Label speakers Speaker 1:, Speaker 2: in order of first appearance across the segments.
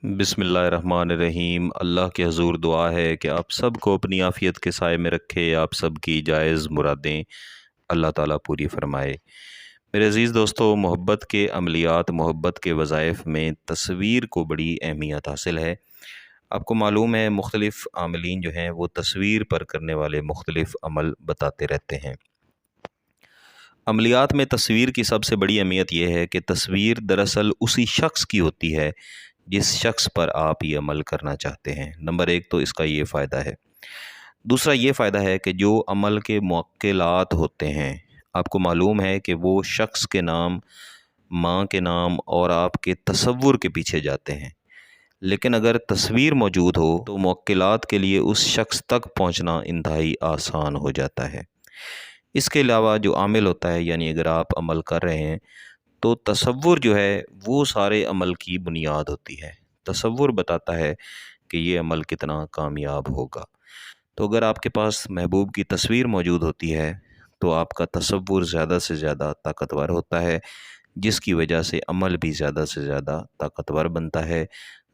Speaker 1: बिस्मिल्लाहिर्रहमानिर्रहीम। अल्लाह के हजूर दुआ है कि आप सब को अपनी आफ़ियत के साए में रखे, आप सब की जायज़ मुरादें अल्लाह ताला पूरी फ़रमाए। मेरे अज़ीज़ दोस्तों, मोहब्बत के अमलियात, मोहब्बत के वज़ाइफ में तस्वीर को बड़ी अहमियत हासिल है। आपको मालूम है मुख्तलिफ़ आमिलीन जो हैं वो तस्वीर पर करने वाले मुख्तलिफ़ अमल बताते रहते हैं। अमलियात में तस्वीर की सबसे बड़ी अहमियत यह है कि तस्वीर दरअसल उसी शख्स की होती है जिस शख्स पर आप ये अमल करना चाहते हैं। नंबर एक तो इसका ये फ़ायदा है। दूसरा ये फ़ायदा है कि जो अमल के मुवक्किलात होते हैं, आपको मालूम है कि वो शख्स के नाम, माँ के नाम और आपके तसव्वुर के पीछे जाते हैं। लेकिन अगर तस्वीर मौजूद हो तो मुवक्किलात के लिए उस शख्स तक पहुँचना इंतहाई आसान हो जाता है। इसके अलावा जो आमिल होता है, यानी अगर आप अमल कर रहे हैं तो तसव्वुर जो है वो सारे अमल की बुनियाद होती है। तसव्वुर बताता है कि ये अमल कितना कामयाब होगा। तो अगर आपके पास महबूब की तस्वीर मौजूद होती है तो आपका तसव्वुर ज़्यादा से ज़्यादा ताकतवर होता है, जिसकी वजह से अमल भी ज़्यादा से ज़्यादा ताकतवर बनता है,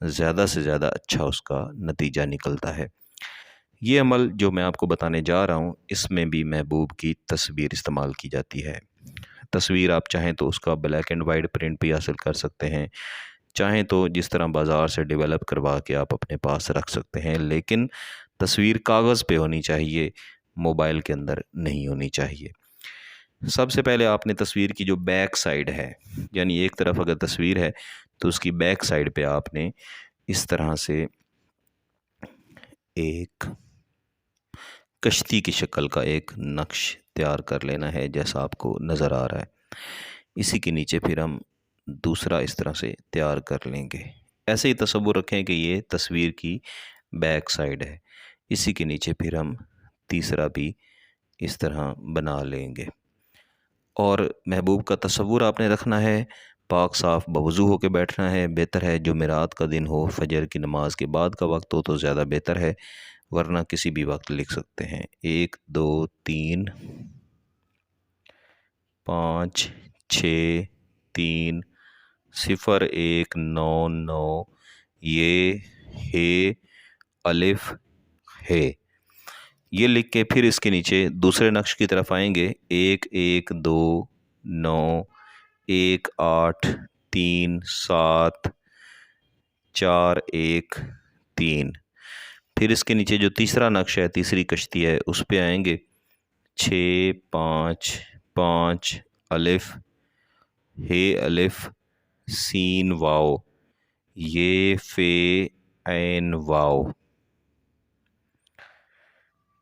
Speaker 1: ज़्यादा से ज़्यादा अच्छा उसका नतीजा निकलता है। ये अमल जो मैं आपको बताने जा रहा हूँ, इसमें भी महबूब की तस्वीर इस्तेमाल की जाती है। तस्वीर आप चाहें तो उसका ब्लैक एंड वाइट प्रिंट भी हासिल कर सकते हैं, चाहें तो जिस तरह बाज़ार से डेवलप करवा के आप अपने पास रख सकते हैं, लेकिन तस्वीर कागज़ पे होनी चाहिए, मोबाइल के अंदर नहीं होनी चाहिए। सबसे पहले आपने तस्वीर की जो बैक साइड है, यानी एक तरफ अगर तस्वीर है तो उसकी बैक साइड पे आपने इस तरह से एक कश्ती की शक्ल का एक नक्श तैयार कर लेना है, जैसा आपको नज़र आ रहा है। इसी के नीचे फिर हम दूसरा इस तरह से तैयार कर लेंगे। ऐसे ही तसव्वुर रखें कि ये तस्वीर की बैक साइड है। इसी के नीचे फिर हम तीसरा भी इस तरह बना लेंगे। और महबूब का तसव्वुर आपने रखना है, पाक साफ़ बवज़ू होकर बैठना है। बेहतर है जुमेरात का दिन हो, फजर की नमाज के बाद का वक्त हो तो ज़्यादा बेहतर है, वरना किसी भी वक्त लिख सकते हैं। 1 2 3 5 6 3 0 1 9 9 ये हे अलिफ है। ये लिख के फिर इसके नीचे दूसरे नक्श की तरफ आएंगे। 1 1 2 9 1 8 3 7 4 1 3। फिर इसके नीचे जो तीसरा नक्श है, तीसरी कश्ती है, उस पे आएंगे। 6 5 5 अलिफ हे अलिफ सीन वाव ये फे ऐन वाव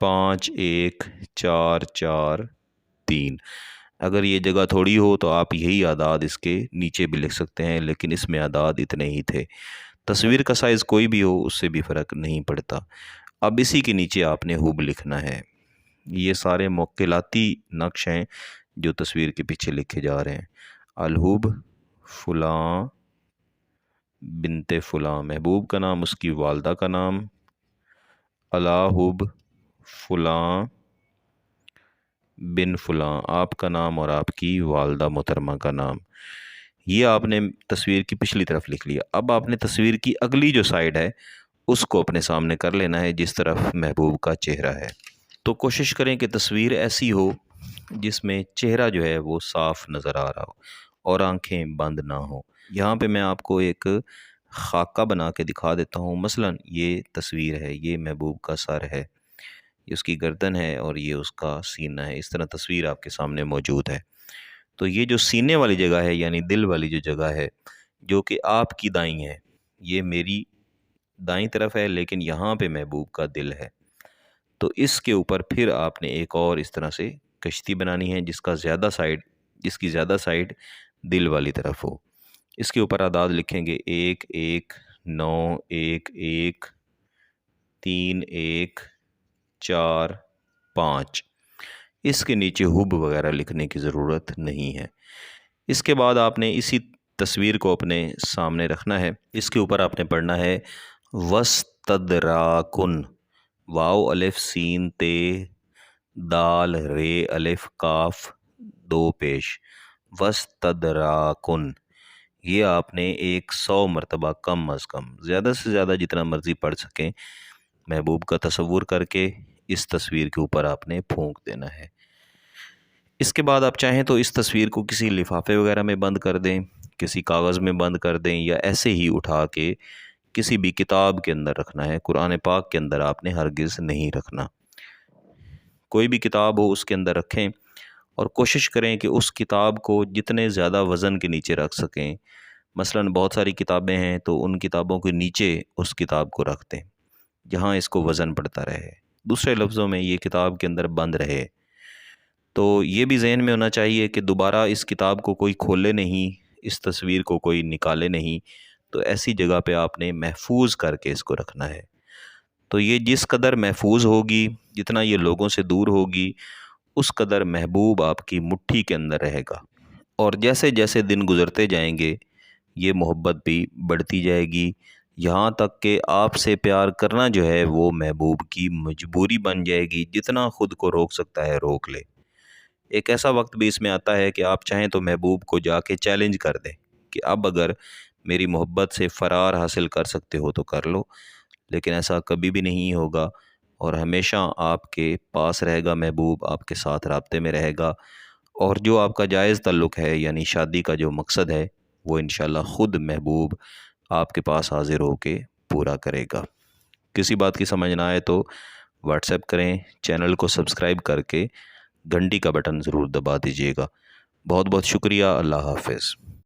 Speaker 1: 5 1 4 4 3। अगर ये जगह थोड़ी हो तो आप यही आदाद इसके नीचे भी लिख सकते हैं, लेकिन इसमें आदाद इतने ही थे। तस्वीर का साइज़ कोई भी हो उससे भी फ़र्क नहीं पड़ता। अब इसी के नीचे आपने हुब लिखना है। ये सारे मुवक्किलाती नक्श हैं जो तस्वीर के पीछे लिखे जा रहे हैं। अलहुब फ़ुलां बिनते फ़ुलां, महबूब का नाम, उसकी वालदा का नाम। अलाहुब फ़ुलां बिन फ़ुलां, आपका नाम और आपकी वालदा मोहतरमा का नाम। ये आपने तस्वीर की पिछली तरफ लिख लिया। अब आपने तस्वीर की अगली जो साइड है उसको अपने सामने कर लेना है, जिस तरफ महबूब का चेहरा है। तो कोशिश करें कि तस्वीर ऐसी हो जिसमें चेहरा जो है वो साफ़ नज़र आ रहा हो और आंखें बंद ना हो। यहाँ पे मैं आपको एक खाका बना के दिखा देता हूँ। मसलन ये तस्वीर है, ये महबूब का सर है, ये उसकी गर्दन है और ये उसका सीना है। इस तरह तस्वीर आपके सामने मौजूद है। तो ये जो सीने वाली जगह है, यानी दिल वाली जो जगह है, जो कि आपकी दाईं है, ये मेरी दाईं तरफ है, लेकिन यहाँ पे महबूब का दिल है। तो इसके ऊपर फिर आपने एक और इस तरह से कश्ती बनानी है जिसकी ज़्यादा साइड दिल वाली तरफ हो। इसके ऊपर आदाद लिखेंगे 1 1 9 1 1 3 1 4 5। इसके नीचे हुब वगैरह लिखने की ज़रूरत नहीं है। इसके बाद आपने इसी तस्वीर को अपने सामने रखना है। इसके ऊपर आपने पढ़ना है वस्तदराकुन, वाव अलिफ सीन ते दाल रे अलिफ काफ 2 पेश, वस्तदराकुन। یہ آپ نے 100 مرتبہ کم از کم زیادہ سے زیادہ جتنا مرضی پڑھ سکیں محبوب کا تصور کر کے اس تصویر کے اوپر آپ نے پھونک دینا ہے۔ اس کے بعد آپ چاہیں تو اس تصویر کو کسی لفافے وغیرہ میں بند کر دیں، کسی کاغذ میں بند کر دیں، یا ایسے ہی اٹھا کے کسی بھی کتاب کے اندر رکھنا ہے۔ قرآن پاک کے اندر آپ نے ہرگز نہیں رکھنا۔ کوئی بھی کتاب ہو اس کے اندر رکھیں اور کوشش کریں کہ اس کتاب کو جتنے زیادہ وزن کے نیچے رکھ سکیں۔ مثلاً بہت ساری کتابیں ہیں تو ان کتابوں کے نیچے اس کتاب کو رکھ دیں جہاں اس کو وزن پڑتا رہے، دوسرے لفظوں میں یہ کتاب کے اندر بند رہے۔ تو یہ بھی ذہن میں ہونا چاہیے کہ دوبارہ اس کتاب کو کوئی کھولے نہیں، اس تصویر کو کوئی نکالے نہیں، تو ایسی جگہ پہ آپ نے محفوظ کر کے اس کو رکھنا ہے۔ تو یہ جس قدر محفوظ ہوگی، جتنا یہ لوگوں سے دور ہوگی، اس قدر محبوب آپ کی مٹھی کے اندر رہے گا، اور جیسے جیسے دن گزرتے جائیں گے یہ محبت بھی بڑھتی جائے گی، یہاں تک کہ آپ سے پیار کرنا جو ہے وہ محبوب کی مجبوری بن جائے گی۔ جتنا خود کو روک سکتا ہے روک لے۔ ایک ایسا وقت بھی اس میں آتا ہے کہ آپ چاہیں تو محبوب کو جا کے چیلنج کر دیں کہ اب اگر میری محبت سے فرار حاصل کر سکتے ہو تو کر لو، لیکن ایسا کبھی بھی نہیں ہوگا، اور ہمیشہ آپ کے پاس رہے گا محبوب، آپ کے ساتھ رابطے میں رہے گا، اور جو آپ کا جائز تعلق ہے یعنی شادی کا جو مقصد ہے وہ انشاءاللہ خود محبوب آپ کے پاس حاضر ہو کے پورا کرے گا۔ کسی بات کی سمجھ نہ آئے تو واٹس ایپ کریں، چینل کو سبسکرائب کر کے گھنٹی کا بٹن ضرور دبا دیجیے گا۔ بہت بہت شکریہ، اللہ حافظ۔